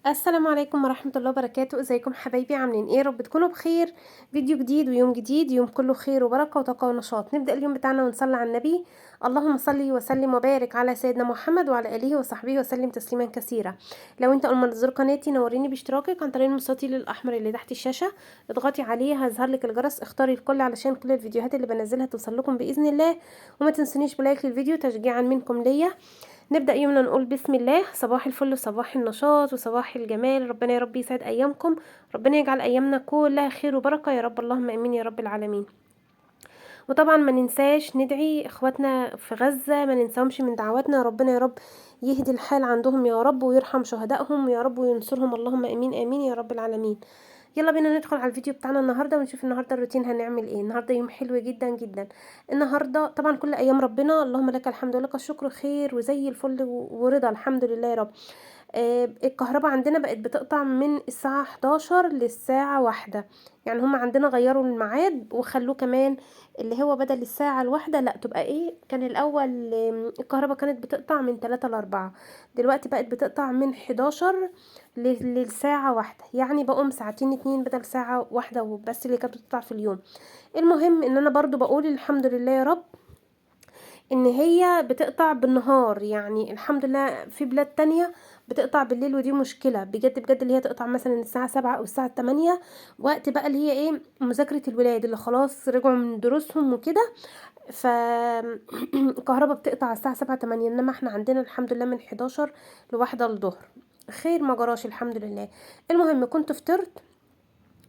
السلام عليكم ورحمة الله وبركاته. ازيكم حبايبي؟ عاملين ايه؟ رب تكونوا بخير. فيديو جديد ويوم جديد، يوم كله خير وبركة وطاقة ونشاط. نبدأ اليوم بتاعنا ونصلي على النبي. اللهم صل وسلم وبارك على سيدنا محمد وعلى اله وصحبه وسلم تسليما كثيرا. لو انت اول مرة تزور قناتي نوريني باشتراكك عن طريق المستطيل الاحمر اللي تحت الشاشة. اضغطي عليه هيظهر لك الجرس، اختاري الكل علشان كل الفيديوهات اللي بنزلها توصل لكم باذن الله. وما تنسونيش بلايك للفيديو تشجيعا منكم ليا. نبدأ يومنا نقول بسم الله. صباح الفل وصباح النشاط وصباح الجمال. ربنا يا رب يسعد أيامكم. ربنا يجعل أيامنا كلها خير وبركة يا رب، اللهم آمين يا رب العالمين. وطبعا ما ننساش ندعي اخواتنا في غزة، ما ننساهمش من دعواتنا. ربنا يا رب يهدي الحال عندهم يا رب، ويرحم شهدائهم يا رب، وينصرهم اللهم آمين آمين يا رب العالمين. يلا بينا ندخل على الفيديو بتاعنا النهارده ونشوف النهارده الروتين هنعمل ايه. النهارده يوم حلو جدا جدا. النهارده طبعا كل ايام ربنا اللهم لك الحمد ولك الشكر خير وزي الفل ورضا الحمد لله يا رب. الكهرباء عندنا بقت بتقطع من الساعة 11 للساعة 1. يعني هم عندنا غيروا الميعاد وخلوه كمان اللي هو بدل الساعة 1 لا تبقى ايه. كان الأول الكهرباء كانت بتقطع من 3 ل4. دلوقتي بقت بتقطع من 11 للساعة 1. يعني بقوم ساعتين 2 بدل ساعة 1 وبس اللي كانت بتقطع في اليوم. المهم ان انا برضو بقول الحمد لله يا رب ان هي بتقطع بالنهار. يعني الحمد لله في بلاد تانية بتقطع بالليل، ودي مشكلة بجد بجد، اللي هي تقطع مثلا الساعة 7 او الساعة 8، وقت بقى اللي هي ايه مذاكرة الولاد اللي خلاص رجعوا من دروسهم وكده. ف الكهرباء بتقطع على الساعة 7 8، انما احنا عندنا الحمد لله من 11 لواحدة الظهر. خير ما جراش الحمد لله. المهم كنت فطرت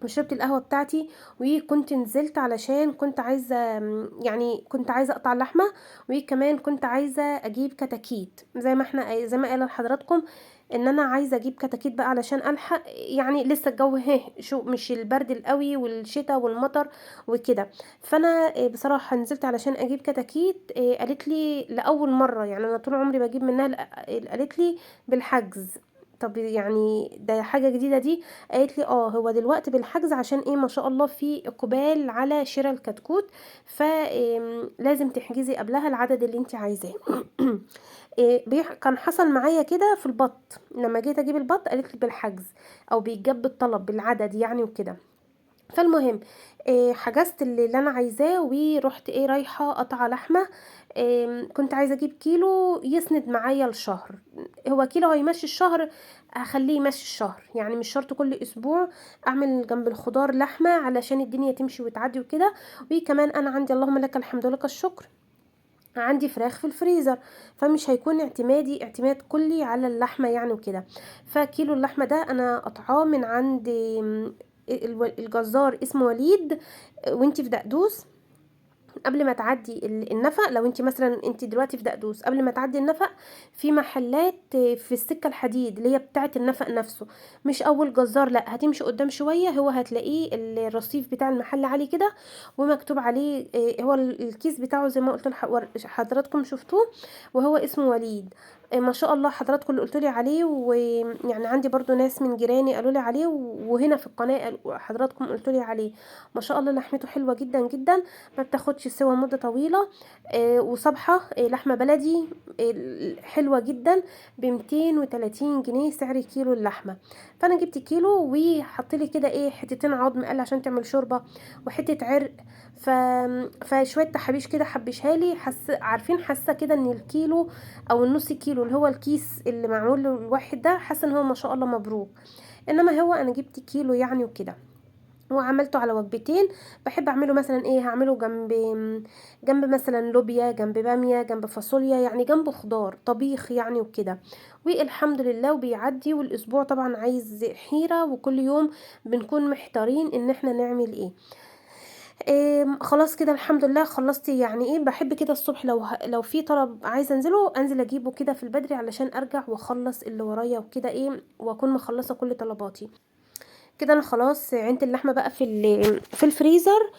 وشربت القهوة بتاعتي، وكنت نزلت علشان كنت عايزة يعني كنت عايزة اقطع اللحمة، وكمان كنت عايزة اجيب كتاكيت زي ما قال لحضراتكم ان انا عايزة اجيب كتاكيت بقى علشان الحق. يعني لسه الجو شو مش البرد القوي والشتاء والمطر وكده. فانا بصراحة نزلت علشان اجيب كتاكيت. قالت لي لاول مرة، يعني انا طول عمري بجيب منها قالت لي بالحجز. طب يعني ده حاجة جديدة دي. قالت لي هو دلوقتي بالحجز عشان ايه ما شاء الله في اقبال على شراء الكتكوت، فلازم تحجزي قبلها العدد اللي انت عايزاه. كان حصل معايا كده في البط، لما جيت اجيب البط قالت لي بالحجز او بيتجاب بالطلب بالعدد يعني وكده. فالمهم حجزت اللي انا عايزاه ورحت رايحه قطعه لحمه. كنت عايزه اجيب كيلو يسند معايا الشهر. هو كيلو هيمشي الشهر، هخليه يمشي الشهر، يعني مش شرط كل اسبوع اعمل جنب الخضار لحمه علشان الدنيا تمشي وتعدي وكده. وكمان انا عندي اللهم لك الحمد ولك الشكر عندي فراخ في الفريزر، فمش هيكون اعتمادي اعتماد كلي على اللحمه يعني وكده. فكيلو اللحمه ده انا قطعاه من عند الجزار اسمه وليد. وانتي في دقدوس قبل ما تعدي النفق، لو انت مثلا انت دلوقتي في دقدوس قبل ما تعدي النفق في محلات في السكة الحديد اللي هي بتاعه النفق نفسه. مش اول جزار، لا هتمشي قدام شوية هو هتلاقيه الرصيف بتاع المحل عالي كده، ومكتوب عليه هو الكيس بتاعه زي ما قلت حضراتكم شفتوه، وهو اسمه وليد. ما شاء الله حضراتكم اللي قلتولي عليه، ويعني عندي برضو ناس من جيراني قالوا لي عليه، وهنا في القناة حضراتكم قلتولي عليه. ما شاء الله لحمته حلوة جدا جدا، ما بتاخدش سوا مدة طويلة. وصبحة لحمة بلدي حلوة جدا ب230 جنيه سعر كيلو اللحمة. فانا جبت كيلو وحطلي كده حتتين عظم قال عشان تعمل شوربة، وحتة عرق. ف... فشوية تحابيش كده حبشها لي، عارفين حاسة كده ان الكيلو او النص كيلو اللي هو الكيس اللي معمول له الواحد ده، حاسة ان هو ما شاء الله مبروك. انما هو انا جبت كيلو يعني وكده، وعملته على وجبتين. بحب اعمله مثلا هعمله جنب مثلا لوبيا، جنب بامية، جنب فاصوليا، يعني جنب خضار طبيخ يعني وكده. والحمد لله وبيعدي. والاسبوع طبعا عايز حيرة، وكل يوم بنكون محتارين ان احنا نعمل ايه. خلاص كده الحمد لله خلصت. يعني بحب كده الصبح لو في طلب عايزه انزل اجيبه كده في البدري علشان ارجع واخلص اللي ورايا وكده واكون مخلصه كل طلباتي. كده انا خلاص عينت اللحمه بقى في الفريزر.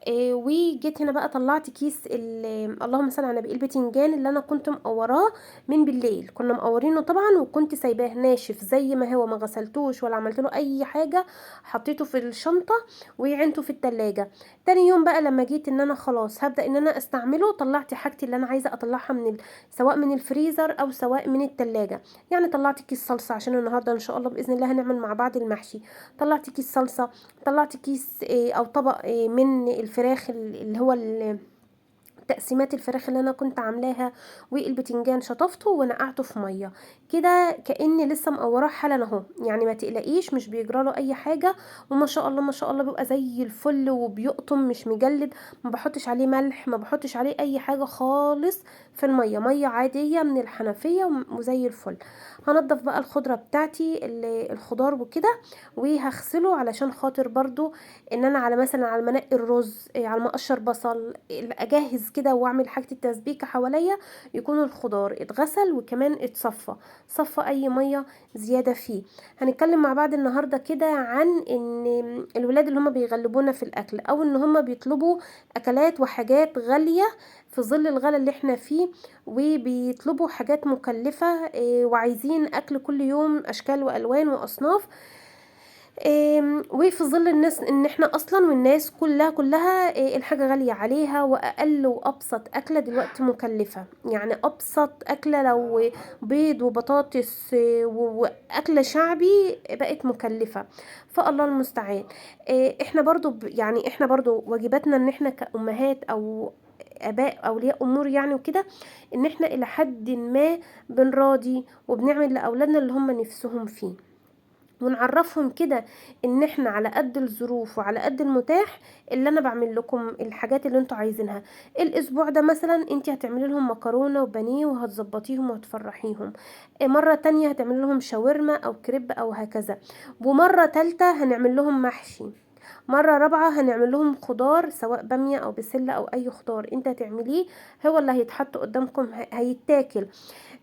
وجيت هنا بقى طلعت كيس اللهم صل على النبي البتنجان اللي انا كنت مقوراه من بالليل. كنا مقورينه طبعا، وكنت سايباه ناشف زي ما هو، ما غسلتوش ولا عملت له اي حاجه، حطيته في الشنطه وعينته في التلاجة. تاني يوم بقى لما جيت ان انا خلاص هبدأ ان انا استعمله، طلعت حاجتي اللي انا عايزه اطلعها سواء من الفريزر او سواء من التلاجة. يعني طلعت كيس صلصه عشان النهارده ان شاء الله باذن الله هنعمل مع بعض المحشي. طلعت كيس صلصه، طلعت كيس او طبق من الفراخ اللي هو تقسيمات الفراخ اللي انا كنت عاملاها، والبتنجان شطفته ونقعته في ميه كده كاني لسه مقوراه حالا اهو. يعني ما تقلقيش، مش بيجراله اي حاجه، وما شاء الله ما شاء الله بيبقى زي الفل وبيقطم مش مجلد. ما بحطش عليه ملح، ما بحطش عليه اي حاجه خالص. في الميه ميه عاديه من الحنفيه وزي الفل. هنضف بقى الخضره بتاعتي الخضار وكده، وهغسله علشان خاطر برضو ان انا على مثلا على منقي الرز، على ما اقشر بصل، اجهز كده واعمل حاجه التسبيكه حواليا، يكون الخضار اتغسل وكمان اتصفى، صفى اي ميه زياده فيه. هنتكلم مع بعض النهارده كده عن ان الولاد اللي هم بيغلبونا في الاكل، او ان هم بيطلبوا اكلات وحاجات غاليه في ظل الغلا اللي احنا فيه، وبيطلبوا حاجات مكلفه، وعايزين اكل كل يوم اشكال والوان واصناف. وفي ظل الناس ان احنا اصلا والناس كلها الحاجة غالية عليها، واقل وابسط اكلة دلوقتي مكلفة. يعني ابسط اكلة لو بيض وبطاطس واكلة شعبي بقت مكلفة. فالله المستعان. احنا برضو يعني احنا برضو واجباتنا ان احنا كأمهات او اباء اولياء امور يعني وكده، ان احنا الى حد ما بنراضي وبنعمل لاولادنا اللي هم نفسهم فيه، ونعرفهم كده ان احنا على قد الظروف وعلى قد المتاح. اللي انا بعمل لكم الحاجات اللي انتوا عايزينها. الاسبوع ده مثلا انت هتعملي لهم مكرونه وبانيه وهتظبطيهم وهتفرحيهم، مره تانية هتعملي لهم شاورما او كريب او هكذا، ومره تالتة هنعمل لهم محشي، مرة رابعة هنعمل لهم خضار سواء بامية او بسلة او اي خضار انت هتعمليه، هو اللي هيتحط قدامكم هيتاكل.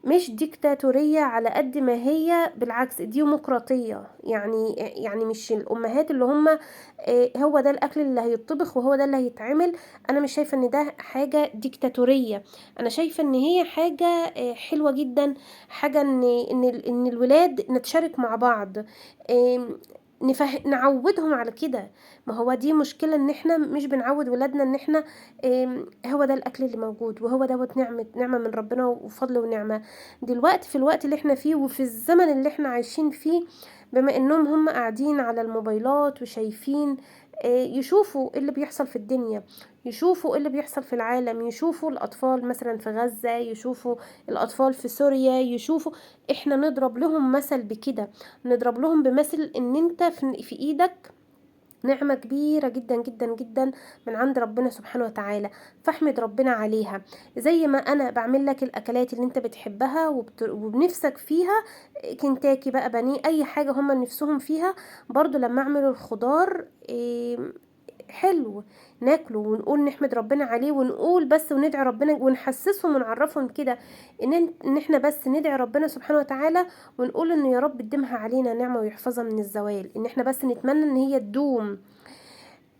مش ديكتاتورية على قد ما هي بالعكس ديمقراطية. يعني مش الأمهات اللي هم هو ده الأكل اللي هيطبخ وهو ده اللي هيتعمل. أنا مش شايفة إن ده حاجة ديكتاتورية، أنا شايفة إن هي حاجة حلوة جدا. حاجة إن الولاد نتشارك مع بعض، نعودهم على كده. ما هو دي مشكلة ان احنا مش بنعود ولادنا ان احنا هو ده الاكل اللي موجود، وهو دوت نعمة من ربنا وفضل ونعمة. دلوقتي في الوقت اللي احنا فيه وفي الزمن اللي احنا عايشين فيه، بما انهم هم قاعدين على الموبايلات وشايفين، يشوفوا إيه اللي بيحصل في الدنيا، يشوفوا إيه اللي بيحصل في العالم، يشوفوا الأطفال مثلا في غزة، يشوفوا الأطفال في سوريا، يشوفوا. احنا نضرب لهم مثل بكده، نضرب لهم بمثل ان انت في ايدك نعمة كبيرة جدا جدا جدا من عند ربنا سبحانه وتعالى، فاحمد ربنا عليها. زي ما انا بعمل لك الاكلات اللي انت بتحبها وبنفسك فيها، كنتاكي بقى بانيه اي حاجة هما نفسهم فيها، برضو لما اعمل الخضار حلو ناكله ونقول نحمد ربنا عليه، ونقول بس وندعي ربنا ونحسسهم ونعرفهم كده ان احنا بس ندعي ربنا سبحانه وتعالى، ونقول ان يا رب يديمها علينا نعمة ويحفظها من الزوال، ان احنا بس نتمنى ان هي تدوم.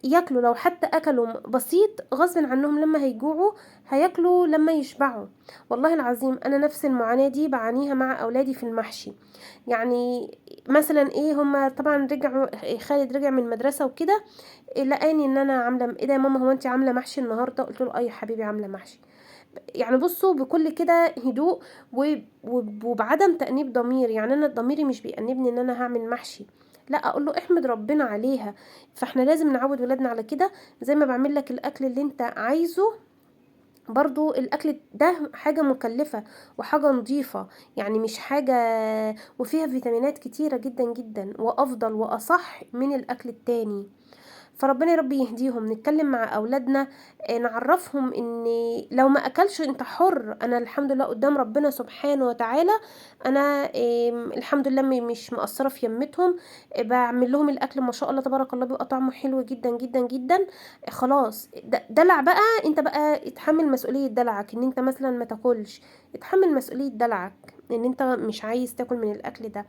ياكلوا لو حتى اكلوا بسيط غصب عنهم، لما هيجوعوا هياكلوا لما يشبعوا. والله العظيم انا نفس المعاناة دي بعانيها مع اولادي في المحشي. يعني مثلا هما طبعا رجعوا، خالد رجع من المدرسة وكده، لقاني ان انا عامله ايه ده يا ماما، هو انت عامله محشي النهارده؟ قلت له اي يا حبيبي عامله محشي. يعني بصوا بكل كده هدوء وبعدم تأنيب ضمير. يعني انا ضميري مش بيأنبني ان انا هعمل محشي، لا اقول له احمد ربنا عليها. فاحنا لازم نعود ولادنا على كده. زي ما بعمل لك الاكل اللي انت عايزه، برضو الاكل ده حاجة مكلفة وحاجة نظيفة، يعني مش حاجة، وفيها فيتامينات كتيرة جدا جدا وافضل واصح من الاكل التاني. فربنا يا رب يهديهم. نتكلم مع اولادنا، نعرفهم ان لو ما اكلش انت حر، انا الحمد لله قدام ربنا سبحانه وتعالى انا الحمد لله مش مقصره في يمتهم. بعمل لهم الاكل ما شاء الله تبارك الله بيبقى طعمه حلو جدا جدا جدا. خلاص دلع بقى، انت بقى اتحمل مسؤوليه دلعك، ان انت مثلا ما تاكلش اتحمل مسؤوليه دلعك، ان انت مش عايز تاكل من الاكل ده.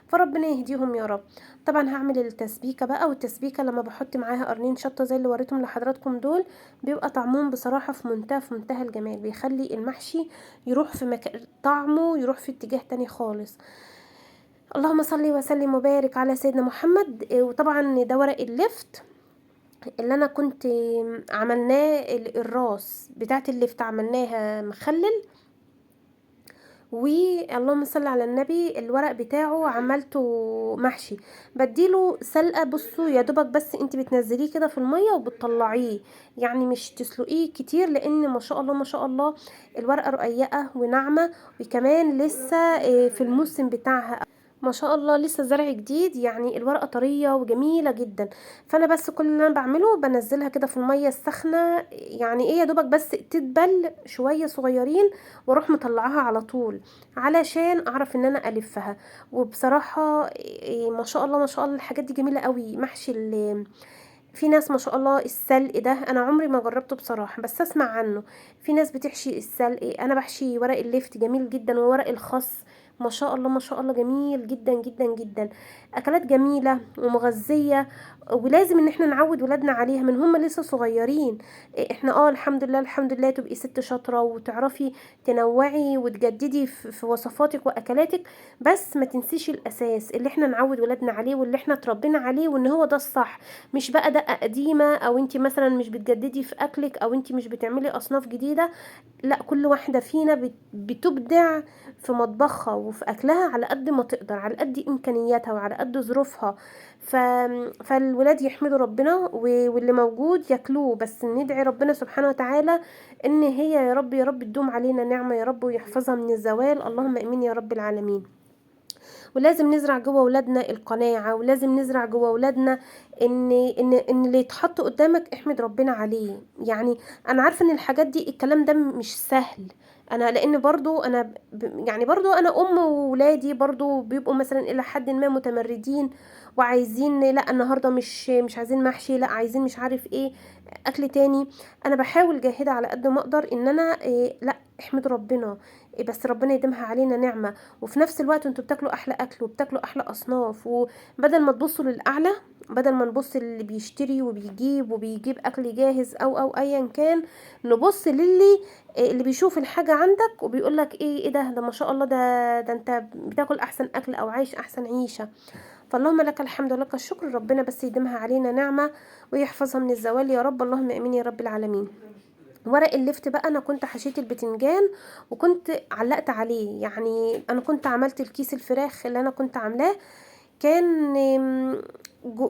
فربنا يهديهم يا رب. طبعا هعمل التسبيكه بقى، والتسبيكه لما بحط معاها قرنين شطه زي اللي وريتهم لحضراتكم دول، بيبقى طعمهم بصراحه في منتهى الجمال، بيخلي المحشي يروح في طعمه يروح في اتجاه تاني خالص. اللهم صل وسلم وبارك على سيدنا محمد. وطبعا ده ورق اللفت اللي انا كنت عملناه، الراس بتاعت اللفت عملناها مخلل. واللهم صل على النبي، الورق بتاعه عملته محشي، بديله سلقه. بصوا يا دوبك بس انت بتنزليه كده في الميه وبتطلعيه، يعني مش تسلقيه كتير، لان ما شاء الله ما شاء الله الورقه رقيقه وناعمه، وكمان لسه في الموسم بتاعها ما شاء الله، لسه زرع جديد، يعني الورقه طريه وجميله جدا. فانا بس كل اللي انا بعمله بنزلها كده في الميه السخنه، يعني ايه يا دوبك بس تدبل شويه صغيرين، واروح مطلعاها على طول علشان اعرف ان انا الفها. وبصراحه ما شاء الله ما شاء الله الحاجات دي جميله قوي. محشي في ناس ما شاء الله السلق ده انا عمري ما جربته بصراحه، بس اسمع عنه. في ناس بتحشي السلق، انا بحشي ورق الليفت جميل جدا، وورق الخس ما شاء الله ما شاء الله جميل جدا جدا جدا. اكلات جميله ومغذيه، ولازم ان احنا نعود ولادنا عليها من هم لسه صغيرين. احنا الحمد لله الحمد لله تبقي ست شاطره وتعرفي تنوعي وتجددي في وصفاتك واكلاتك، بس ما تنسيش الاساس اللي احنا نعود ولادنا عليه واللي احنا اتربينا عليه، وان هو ده الصح. مش بقى دقة قديمة، او انت مثلا مش بتجددي في اكلك، او انت مش بتعملي اصناف جديدة. لا، كل واحدة فينا بتبدع في مطبخها وفي اكلها على قد ما تقدر، على قد امكانياتها وعلى قد ظروفها. ف... فالولاد يحمدوا ربنا واللي موجود ياكلوه، بس ندعي ربنا سبحانه وتعالى ان هي يا رب يا رب تدوم علينا نعمة يا رب، ويحفظها من الزوال، اللهم امين يا رب العالمين. ولازم نزرع جوه ولادنا القناعة، ولازم نزرع جوه ولادنا ان اللي يتحط قدامك احمد ربنا عليه. يعني انا عارفة ان الحاجات دي الكلام ده مش سهل، انا لان برضو انا يعني برضو انا ام، وولادي برضو بيبقوا مثلا الى حد ما متمردين، وعايزين لا النهارده مش عايزين محشي، لا عايزين مش عارف ايه اكل تاني. انا بحاول جاهدة على قد ما اقدر ان انا لا احمد ربنا، بس ربنا يديمها علينا نعمة. وفي نفس الوقت انتوا بتاكلوا احلى اكل وبتاكلوا احلى اصناف، وبدل ما تبصوا للاعلى، بدل ما نبص اللي بيشتري وبيجيب اكل جاهز او ايا كان، نبص اللي بيشوف الحاجة عندك وبيقول لك ايه ده ما شاء الله، ده انت بتاكل احسن اكل او عايش احسن عيشة. فاللهم لك الحمد ولك الشكر، ربنا بس يديمها علينا نعمة ويحفظها من الزوال يا رب، اللهم امين يا رب العالمين. ورق اللفت بقى انا كنت حشيت البتنجان وكنت علقت عليه، يعني انا كنت عملت الكيس الفراخ اللي انا كنت عاملاه، كان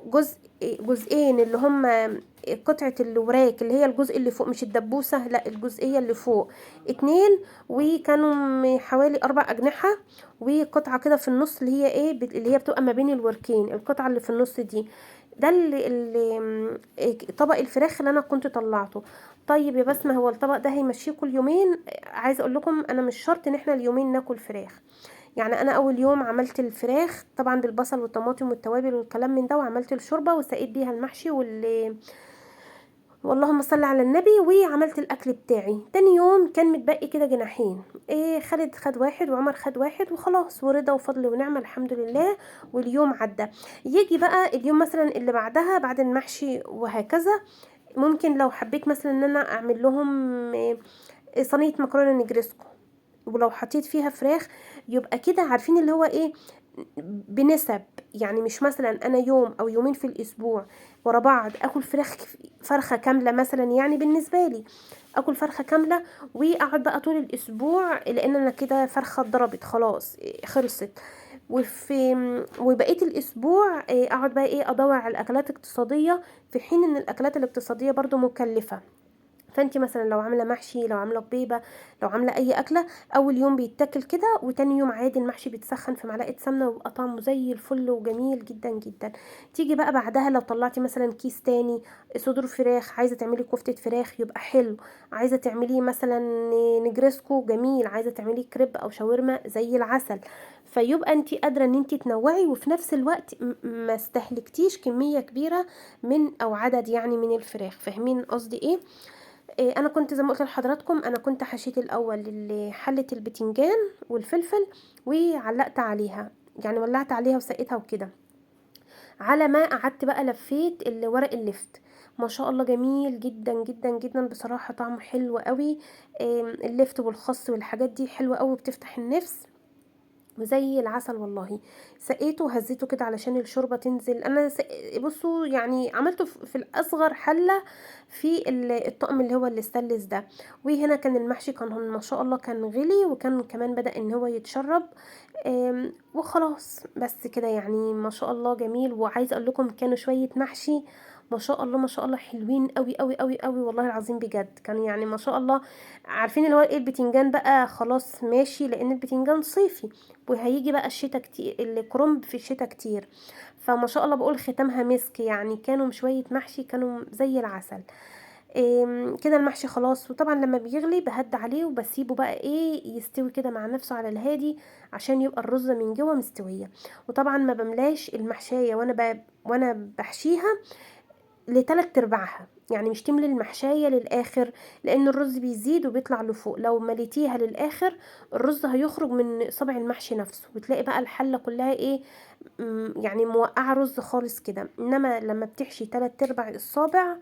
جزء جزئين اللي هم قطعة الوراك اللي هي الجزء اللي فوق، مش الدبوسة، لا الجزئية اللي فوق اتنين، وكانوا حوالي 4 أجنحة، وقطعة كده في النص اللي هي اللي هي بتبقى ما بين الوركين، القطعة اللي في النص دي، ده طبق الفراخ اللي انا كنت طلعته. طيب يا بسمة، هو الطبق ده هيمشيكوا اليومين؟ عايزه اقول لكم انا مش شرط ان احنا اليومين ناكل فراخ. يعني انا اول يوم عملت الفراخ طبعا بالبصل والطماطم والتوابل والكلام من ده، وعملت الشوربه وسقيت بيها المحشي واللهم صل على النبي، وعملت الاكل بتاعي. تاني يوم كان متبقي كده جناحين، خالد خد واحد وعمر خد واحد وخلاص، ورضا وفضل ونعمه الحمد لله، واليوم عدى. يجي بقى اليوم مثلا اللي بعدها بعد المحشي وهكذا، ممكن لو حبيت مثلا ان انا اعمل لهم صينيه مكرونه نجرسكو، ولو حطيت فيها فراخ، يبقى كده عارفين اللي هو بنسب. يعني مش مثلا انا يوم او يومين في الاسبوع ورا بعض اكل فرخه كامله مثلا، يعني بالنسبه لي اكل فرخه كامله، واقعد بقى طول الاسبوع، لان انا كده فرخه اتضربت خلاص خلصت. وبقيه الاسبوع اقعد بقى ادور على الاكلات الاقتصاديه، في حين ان الاكلات الاقتصاديه برضو مكلفه. فانت مثلا لو عامله محشي، لو عامله بيبه، لو عامله اي اكله، اول يوم بيتاكل كده، وتاني يوم عادي المحشي بيتسخن في معلقه سمنه ويبقى طعمه زي الفل وجميل جدا جدا. تيجي بقى بعدها لو طلعتي مثلا كيس تاني صدور فراخ، عايزه تعملي كفته فراخ يبقى حلو، عايزه تعملي مثلا نجرسكو جميل، عايزه تعملي كريب او شاورما زي العسل. فيبقى انت قادره ان انت تنوعي، وفي نفس الوقت ما استهلكتيش كميه كبيره من او عدد يعني من الفراخ. فاهمين قصدي ايه؟ انا كنت زي ما قلت لحضراتكم، انا كنت حشيت الاول حله البتنجان والفلفل وعلقت عليها، يعني ولعت عليها وسقيتها وكده، على ما قعدت بقى لفيت ورق اللفت. ما شاء الله جميل جدا جدا جدا بصراحه، طعمه حلو قوي. اللفت والخس والحاجات دي حلوه قوي، بتفتح النفس وزي العسل والله. سقيته وهزيته كده علشان الشوربه تنزل. انا بصوا يعني عملته في الاصغر حله في الطقم اللي هو الاستانلس ده. وهنا كان المحشي كان ما شاء الله كان غلي، وكان كمان بدأ ان هو يتشرب. وخلاص بس كده يعني ما شاء الله جميل. وعايزه اقول لكم كانوا شويه محشي ما شاء الله ما شاء الله حلوين قوي قوي قوي قوي والله العظيم بجد، كان يعني ما شاء الله. عارفين اللي هو ايه، البتنجان بقى خلاص ماشي لان البتنجان صيفي، وهيجي بقى الشتاء كتير، الكرنب في الشتاء كتير. فما شاء الله بقول ختامها مسك، يعني كانوا شويه محشي كانوا زي العسل. كده المحشي خلاص. وطبعا لما بيغلي بهد عليه وبسيبه بقى ايه يستوي كده مع نفسه على الهادي، عشان يبقى الرز من جوه مستويه. وطبعا ما بملاش المحشيه وانا بحشيها لتلات ارباعها، يعني مش تملي المحشية للاخر، لان الرز بيزيد وبيطلع لفوق. لو مليتيها للاخر الرز هيخرج من صبع المحشي نفسه، وتلاقي بقى الحلة كلها ايه، يعني موقعة رز خالص كده. انما لما بتحشي تلات ارباع الصابع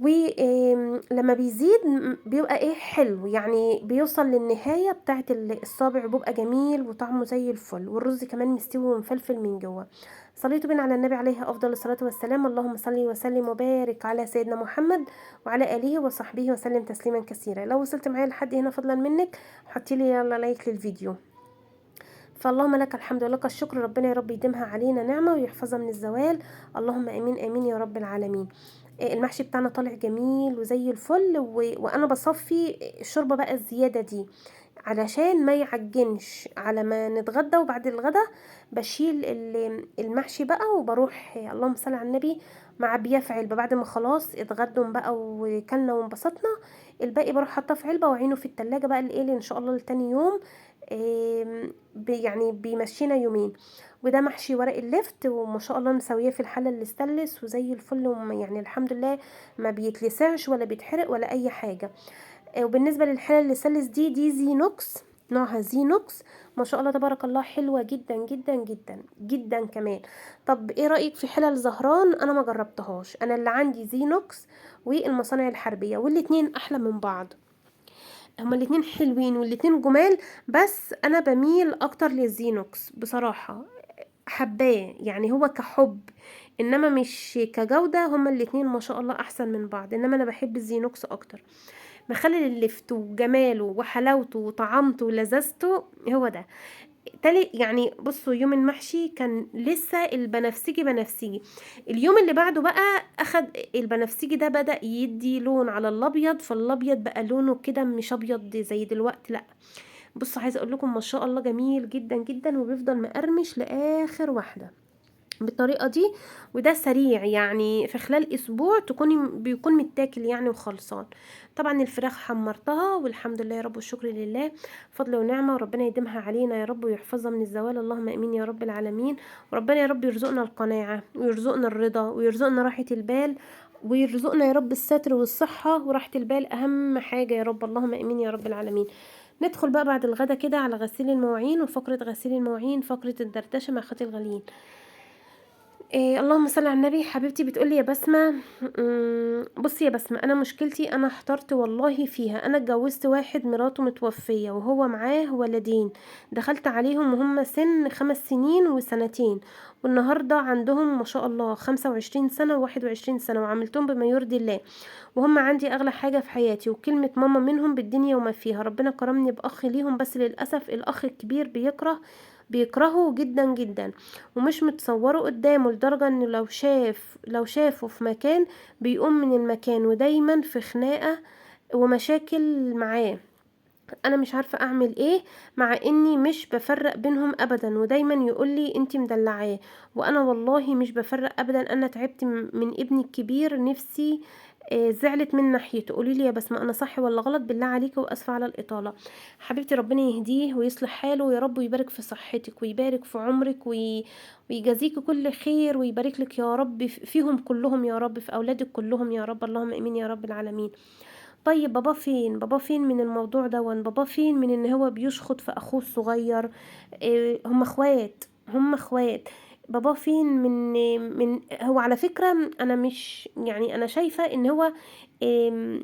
ولما بيزيد بيبقى ايه حلو، يعني بيوصل للنهاية بتاعت الصابع، بيبقى جميل وطعمه زي الفل، والرز كمان مستوي ومفلفل من جوه. صليت بين على النبي عليه افضل الصلاة والسلام. اللهم صل وسلم وبارك على سيدنا محمد وعلى اله وصحبه وسلم تسليما كثيرا. لو وصلت معايا لحد هنا فضلا منك حطي لي يلا لايك للفيديو. فاللهم لك الحمد ولك الشكر، ربنا يا رب يديمها علينا نعمة ويحفظها من الزوال، اللهم امين امين يا رب العالمين. المحشي بتاعنا طالع جميل وزي الفل. وانا بصفي الشوربه بقى الزياده دي علشان ما يعجنش على ما نتغدى. وبعد الغدا بشيل المحشي بقى وبروح اللهم صل على النبي معبيه في علبه. بعد ما خلاص اتغدوا بقى وكلنا وانبسطنا، الباقي بروح حاطاه في علبه وعينه في التلاجة بقى الايه ان شاء الله لتاني يوم. يعني بيمشينا يومين. وده محشي ورق اللفت، وما شاء الله مسويه في الحله الاستانلس وزي الفل، يعني الحمد لله ما بيتلسعش ولا بيتحرق ولا اي حاجه. وبالنسبه للحله الاستانلس دي زينوكس، نوعها زينوكس. ما شاء الله تبارك الله حلوه جدا جدا جدا جدا كمان. طب ايه رايك في حلل زهران؟ انا ما جربتهاش. انا اللي عندي زينوكس والمصانع الحربيه، والاتنين احلى من بعض. هما الاتنين حلوين والاتنين جمال، بس انا بميل اكتر للزينوكس بصراحة، حباه يعني هو كحب، انما مش كجودة. هما الاتنين ما شاء الله احسن من بعض، انما انا بحب الزينوكس اكتر. مخلل اللفت وجماله وحلاوته وطعامته ولذته هو ده. تالي يعني بصوا، يوم المحشي كان لسه البنفسجي بنفسجي. اليوم اللي بعده بقى اخد البنفسجي ده بدأ يدي لون على الابيض، فالابيض بقى لونه كده مش ابيض زي دلوقتي، لا. بصوا عايزه اقول لكم ما شاء الله جميل جدا جدا، وبيفضل مقرمش لاخر واحده بالطريقه دي. وده سريع، يعني في خلال اسبوع بيكون متاكل يعني وخلصان. طبعا الفراخ حمرتها والحمد لله يا رب والشكر لله، فضل ونعمه، وربنا يديمها علينا يا رب ويحفظها من الزوال، اللهم امين يا رب العالمين. وربنا يا رب يرزقنا القناعه ويرزقنا الرضا ويرزقنا راحه البال، ويرزقنا يا رب الستر والصحه وراحه البال، اهم حاجه يا رب، اللهم امين يا رب العالمين. ندخل بقى بعد الغدا كده على غسيل المواعين، وفقره غسيل المواعين فقره الدردشه مع اخواتي الغاليين. اللهم صل على النبي. حبيبتي بتقولي يا بسمة، بصي يا بسمة، انا مشكلتي انا احترت والله فيها. انا اتجوزت واحد مراته متوفية وهو معاه ولدين، دخلت عليهم وهم سن 5 سنين وسنتين، والنهاردة عندهم ما شاء الله 25 سنة و21 سنة، وعملتهم بما يرضي الله، وهم عندي اغلى حاجة في حياتي، وكلمة ماما منهم بالدنيا وما فيها. ربنا كرمني باخ ليهم، بس للأسف الاخ الكبير بيكرهه جدا جدا، ومش متصوره قدامه، لدرجة انه لو شافه في مكان بيقوم من المكان، ودايما في خناقة ومشاكل معاه. انا مش عارفه اعمل ايه، مع اني مش بفرق بينهم ابدا، ودايما يقول لي انتي مدلعاه، وانا والله مش بفرق ابدا. انا تعبت من ابني الكبير، نفسي زعلت من ناحيته. قولي لي يا بسمة انا صح ولا غلط؟ بالله عليكي واسفه على الاطاله. حبيبتي ربنا يهديه ويصلح حاله يا رب، ويبارك في صحتك ويبارك في عمرك ويجازيكي كل خير، ويبارك لك يا رب فيهم كلهم يا رب، في اولادك كلهم يا رب، اللهم امين يا رب العالمين. طيب بابا فين؟ بابا فين من الموضوع دون؟ بابا فين من ان هو بيشخط في اخوه الصغير؟ إيه، هم اخوات، هم اخوات. بابا فين من هو على فكرة انا مش يعني انا شايفة ان هو إيه،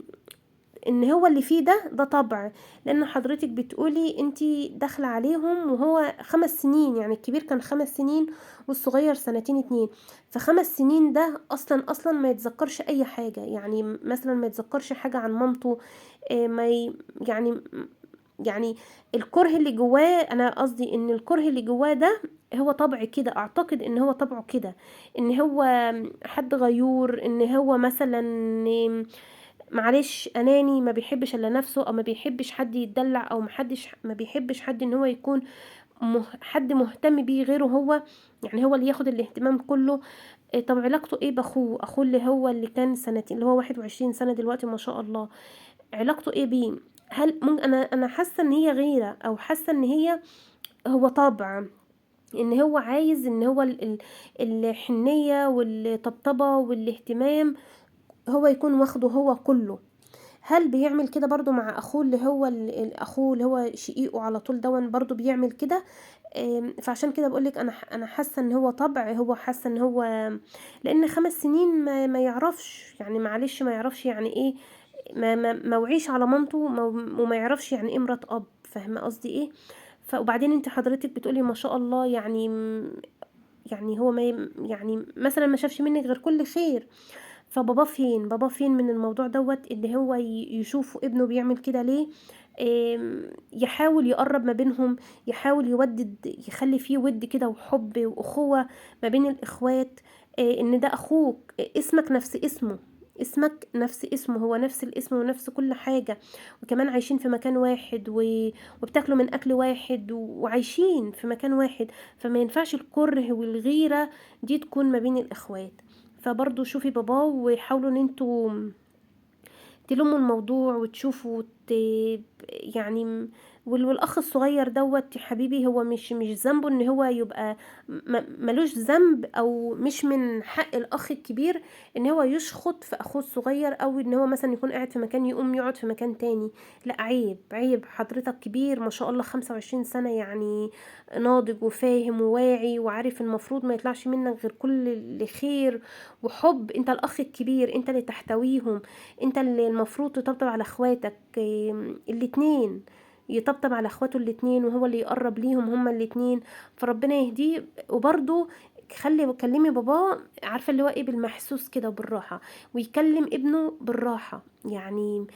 ان هو اللي فيه ده طبع. لان حضرتك بتقولي انتي داخله عليهم وهو 5 سنين، يعني الكبير كان 5 سنين والصغير سنتين 2. ف5 سنين ده اصلا ما يتذكرش اي حاجه، يعني مثلا ما يتذكرش حاجه عن مامته. إيه ما ي... يعني يعني الكره اللي جواه، انا قصدي ان الكره اللي جواه ده هو طبع كده، اعتقد ان هو طبعه كده، ان هو حد غيور، ان هو مثلا معلش اناني، ما بيحبش الا نفسه، او ما بيحبش حد يتدلع، او ما بيحبش حد ان هو يكون حد مهتم بيه غيره هو، يعني هو اللي ياخد الاهتمام كله. إيه طب علاقته ايه باخوه؟ اخوه اللي هو اللي كان سنتين، اللي هو 21 سنة دلوقتي ما شاء الله، علاقته ايه بيه؟ هل ممكن انا حاسه ان هي غيره، او حاسه ان هي هو طبع، ان هو عايز ان هو الحنيه والطبطبه والاهتمام هو يكون واخده هو كله. هل بيعمل كده برضو مع اخوه اللي هو اخوه اللي هو شقيقه على طول دون؟ برضو بيعمل كده. فعشان كده بقولك انا حاسه ان هو طبع، هو حاسه ان هو لان 5 سنين ما يعرفش، يعني معلش ما يعرفش يعني ايه، ما وعيش على مامته، وما يعرفش يعني ايه مرات اب، فاهمه قصدي ايه؟ وبعدين انت حضرتك بتقولي ما شاء الله، يعني يعني هو ما يعني مثلا ما شافش منك غير كل خير. فبابا فين؟ بابا فين من الموضوع دوت اللي هو يشوف ابنه بيعمل كده ليه؟ يحاول يقرب ما بينهم، يحاول يودد، يخلي فيه ود كده وحب واخوة ما بين الاخوات. ان ده اخوك، اسمك نفس اسمه، اسمك نفس اسمه، هو نفس الاسم ونفس كل حاجة، وكمان عايشين في مكان واحد وبتاكلوا من اكل واحد وعايشين في مكان واحد. فما ينفعش الكره والغيرة دي تكون ما بين الاخوات. فبرضو شوفي باباه، وحاولوا ان انتوا تلموا الموضوع وتشوفوا يعني والاخ الصغير دوت يا حبيبي، هو مش ذنبه ان هو يبقى ملوش ذنب، او مش من حق الاخ الكبير ان هو يشخط في اخوه الصغير، او ان هو مثلا يكون قاعد في مكان يقوم يقعد في مكان تاني. لا عيب، عيب، حضرتك كبير ما شاء الله 25 سنة، يعني ناضج وفاهم وواعي وعارف المفروض ما يطلعش منك غير كل خير وحب. انت الاخ الكبير، انت اللي تحتويهم، انت اللي المفروض تطبطب على اخواتك الاتنين، يطبطب على اخواته الاتنين، وهو اللي يقرب ليهم هما الاتنين. فربنا يهديه. وبرضو كلمي باباه، عارفه اللي هو ايه، بالمحسوس كده وبالراحه، ويكلم ابنه بالراحه، يعني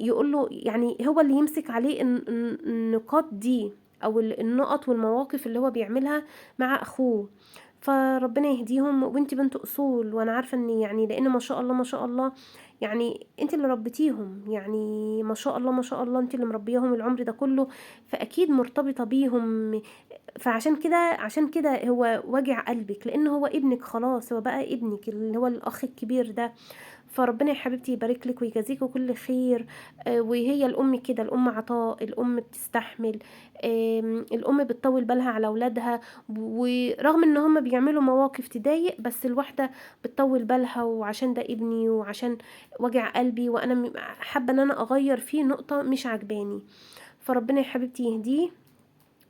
يقول له، يعني هو اللي يمسك عليه النقاط دي، او النقط والمواقف اللي هو بيعملها مع اخوه. فربنا يهديهم. وانتي بنت اصول، وانا عارفه ان يعني لان ما شاء الله ما شاء الله، يعني انت اللي ربيتيهم، يعني ما شاء الله ما شاء الله انت اللي مربياهم العمر ده كله، فاكيد مرتبطه بيهم. فعشان كده عشان كده هو وجع قلبك، لان هو ابنك خلاص، هو بقى ابنك اللي هو الاخ الكبير ده. فربنا يا حبيبتي يبارك لك ويجازيك كل خير. وهي الام كده، الام عطاء، الام بتستحمل، الام بتطول بالها على اولادها، ورغم ان هم بيعملوا مواقف تضايق، بس الواحده بتطول بالها، وعشان ده ابني، وعشان وجع قلبي، وانا حابه ان انا اغير فيه نقطه مش عجباني. فربنا يا حبيبتي يهديه،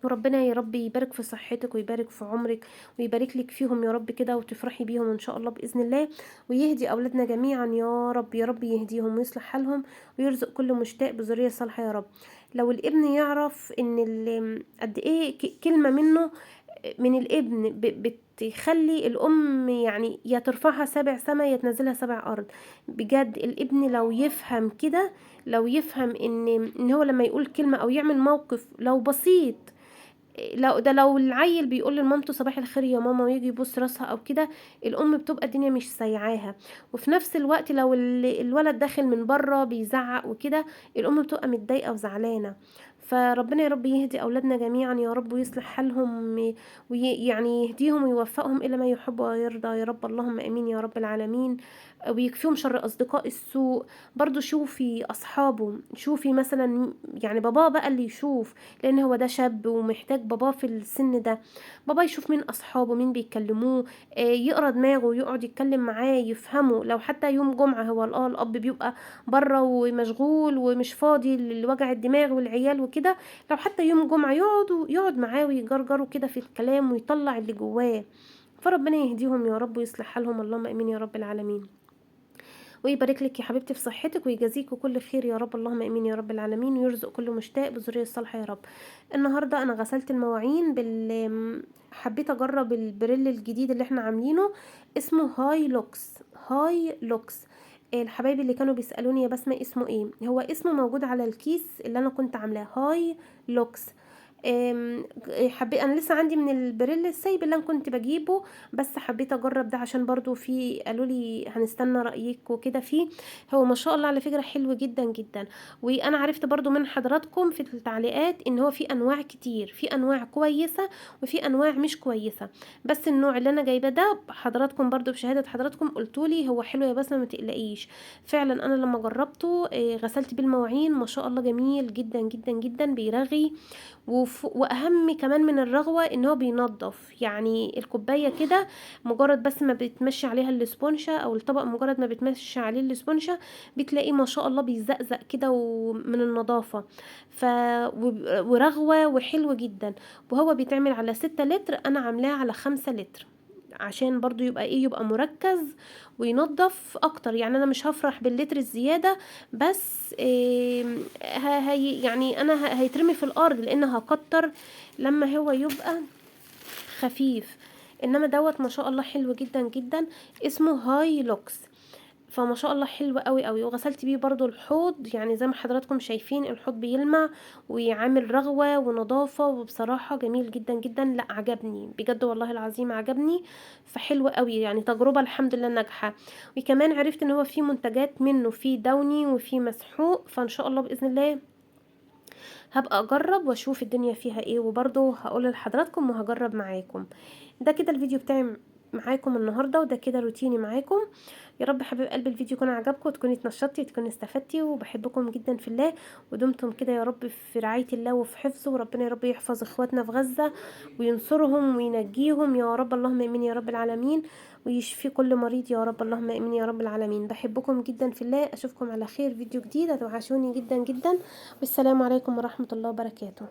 وربنا يا رب يبارك في صحتك ويبارك في عمرك، ويبارك لك فيهم يا رب كده، وتفرحي بيهم ان شاء الله باذن الله. ويهدي اولادنا جميعا يا رب، يا رب يهديهم ويصلح حالهم، ويرزق كل مشتاق بذريه صالحه يا رب. لو الابن يعرف ان قد ايه كلمه منه، من الابن بتخلي الام يعني يا ترفعها 7 سما يا تنزلها 7 ارض. بجد الابن لو يفهم كده، لو يفهم ان هو لما يقول كلمه او يعمل موقف لو بسيط، لو العيل بيقول لمامته صباح الخير يا ماما ويجي يبص راسها او كده، الام بتبقى الدنيا مش سايعاها. وفي نفس الوقت لو الولد داخل من بره بيزعق وكده، الام بتبقى متضايقه وزعلانه. فربنا يا رب يهدي اولادنا جميعا يا رب، ويصلح حالهم، ويعني يهديهم ويوفقهم الى ما يحب ويرضى يا رب، اللهم امين يا رب العالمين. ويكفيهم شر اصدقاء السوء. برضو شوفي اصحابه، شوفي مثلا يعني باباه بقى اللي يشوف، لان هو ده شاب ومحتاج باباه في السن ده. بابا يشوف مين اصحابه، مين بيكلموه، يقرا دماغه ويقعد يتكلم معاه يفهمه. لو حتى يوم جمعة هو الاب بيبقى بره ومشغول ومش فاضي لوجع الدماغ والعيال وكده، لو حتى يوم جمعة يقعد معاه ويجرجروا كده في الكلام ويطلع اللي جواه. فربنا يهديهم يا رب ويصلح حالهم، اللهم امين يا رب العالمين. ويبارك لك يا حبيبتي في صحتك ويجازيك كل خير يا رب، اللهم امين يا رب العالمين. ويرزق كل مشتاق بالذريه الصالحه يا رب. النهارده انا غسلت المواعين حبيت اجرب البريل الجديد اللي احنا عاملينه، اسمه هاي لوكس. هاي لوكس. الحبايب اللي كانوا بيسالوني يا بسمه اسمه ايه، هو اسمه موجود على الكيس اللي انا كنت عاملاه، هاي لوكس. حبيت، انا لسه عندي من البريل السايب اللي انا كنت بجيبه، بس حبيت اجرب ده عشان برضو في قالوا لي هنستنى رايك وكده فيه. هو ما شاء الله على فكره حلو جدا جدا. وانا عرفت برضو من حضراتكم في التعليقات ان هو في انواع كتير، في انواع كويسه وفي انواع مش كويسه. بس النوع اللي انا جايبه ده حضراتكم برضو بشهاده حضراتكم قلتولي هو حلو يا بس ما تقلقيش. فعلا انا لما جربته غسلت بالمواعين ما شاء الله جميل جدا جدا جدا، بيرغي. واهم كمان من الرغوة ان هو بينظف، يعني الكوباية كده مجرد بس ما بتمشي عليها الاسبونشة او الطبق، مجرد ما بتمشي عليه الاسبونشة بتلاقيه ما شاء الله بيزقزق كده ومن النظافة. ف ورغوة وحلو جدا. وهو بيتعمل على 6 لتر، انا عاملاه على 5 لتر عشان برضو يبقى ايه، يبقى مركز وينظف اكتر. يعني انا مش هفرح باللتر الزيادة، بس إيه هي يعني انا هيترمي في الارض لان هكتر لما هو يبقى خفيف. انما دوت ما شاء الله حلو جدا جدا، اسمه هاي لوكس. فما شاء الله حلو قوي قوي. وغسلت بيه برضو الحوض، يعني زي ما حضراتكم شايفين الحوض بيلمع ويعمل رغوة ونظافة، وبصراحة جميل جدا جدا. لا عجبني بجد والله العظيم عجبني. فحلو قوي يعني، تجربة الحمد لله ناجحة. وكمان عرفت ان هو في منتجات منه، في دوني وفي مسحوق، فان شاء الله بإذن الله هبقى اجرب واشوف الدنيا فيها ايه، وبرضه هقول لحضراتكم وهجرب معاكم. ده كده الفيديو بتاعي معاكم النهارده، وده كده روتيني معاكم. يا رب حبيب قلبي الفيديو يكون عجبكم وتكوني اتنشطتي وتكوني استفدتي، وبحبكم جدا في الله. ودمتم كده يا رب في رعاية الله وفي حفظه، وربنا يا رب يحفظ اخواتنا في غزة وينصرهم وينجيهم يا رب، اللهم امين يا رب العالمين. ويشفي كل مريض يا رب، اللهم امين يا رب العالمين. بحبكم جدا في الله، اشوفكم على خير فيديو جديد، هتوحشوني جدا جدا. والسلام عليكم ورحمة الله وبركاته.